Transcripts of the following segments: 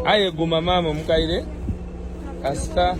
Aye guma mama mukaire kasita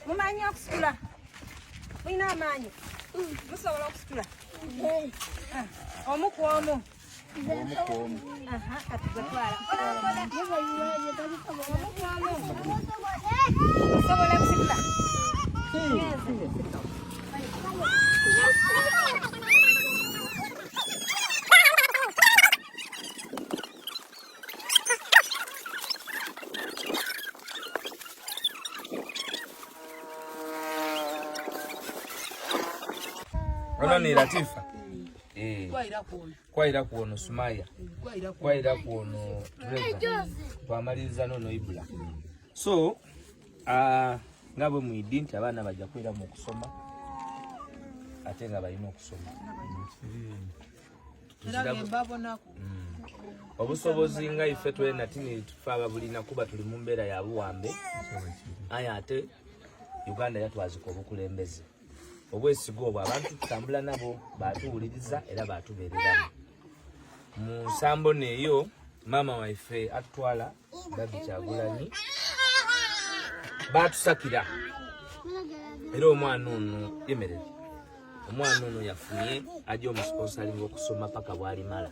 Mumanyi okusitula? Mulina amaanyi? Musobola okusitula? Omu ku omu. Kati zetwala. Musobola okusitula? Ono ni Latifa. Kwaira kuono Sumaya. Kwaira kuono Trevor. Twamaliza nono Ibula. So, ngabwe mwidi nti abaana bajja kwira mu kusoma. Ate nga balina okusoma. Obusobozi nga ife twena tini tufa bulina kuba tuli mu mbeera ya buwambe. Aya ate Uganda yatwazika obukulembeze. Obwesigo obwo abantu tutambula nabo batuwuliriza era batubeereramu. Mu nsambo neeyo mama waife atwala Babi Kyagulanyi batusakira era omwana ono yemerere. Omwana ono yafunye ajja omusponsalinga okusoma paka bwalimala.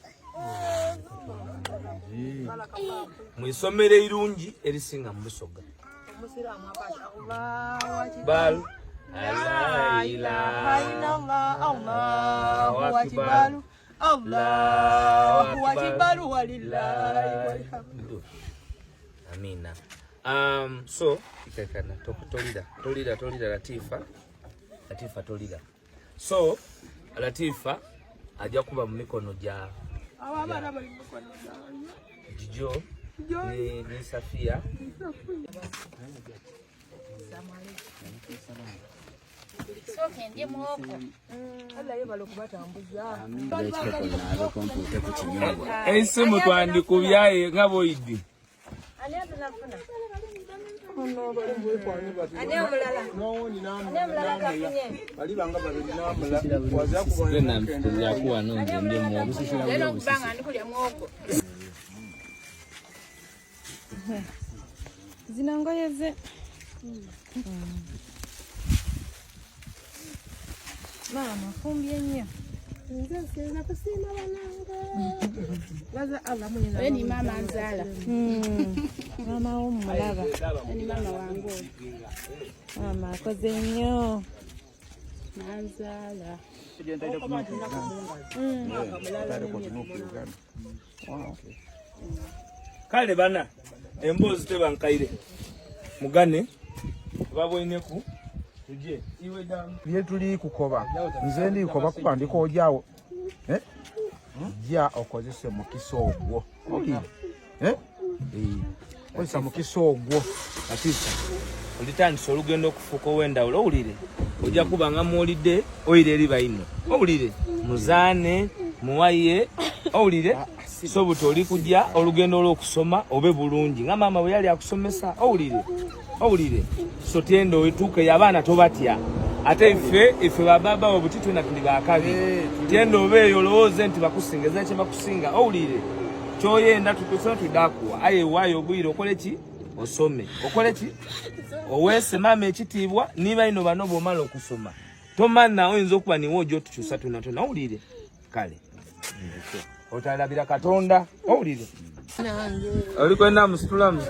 Mwisomero irungi erisinga mu Busoga. Bal La ilaha illallah Allahu akbar Allahu akbar walillahi alhamdu. Amina. So ikakana tolida Latifa tolida. So Latifa ajja kuba mu mikono gya abana bali mu mikono gya Jijo ni Safia. Soke ndiye muoko. Allah yebalo kubatambuza. Esimu twandikubyaye ngaboidi. Ani atunafuna? Ono balimwe kwani bati. Ani omulala? No ni namu. Ani omulala kafunye? Bali banga babiri namula. Waza kubona ya kuwa nonge ndiye muoko. Lero kubanga ndikulya muoko. Zinangoyeze. Mama, fumbye nnyo. Nze sina kusima bananga. Baza Allah mwenye na. Ni mama anzala. Mama omulaba. Ni mama wangu. Mama akoze nnyo. Anzala. Kale bana embozi tebankaire mugane babweneku tuje iwe damu ye tuli kukoba nze ndi kukoba kupandika ojawo ja okozese mukisa ogwo kozesa mukisa ogwo Latifa olitandisa olugendo okufuuka ow'endawulo owulire ojja kuba nga muwulidde oyire eri bayino owulire muzaane muwaye owulire so buto oli kujja olugendo olw'okusoma obe bulungi nga maama bwe yali akusomesa owulire so tendo wetuuke y'abaana tobatya ate ife bababa obuti twena tuli bakabi tendo obeeyo olowooze nti bakusingeza kye bakusinga owulire kyoyenda tukusoma tudakuwa aye waayo obwire okole ki osome okole ki oweese maama ekitiibwa niba ino bano bw'omala okusoma Tomana oyinza okuba niwo ojo tukyusa tonatona owulire kale otalabira Katonda owulire oli kwenda musitulamu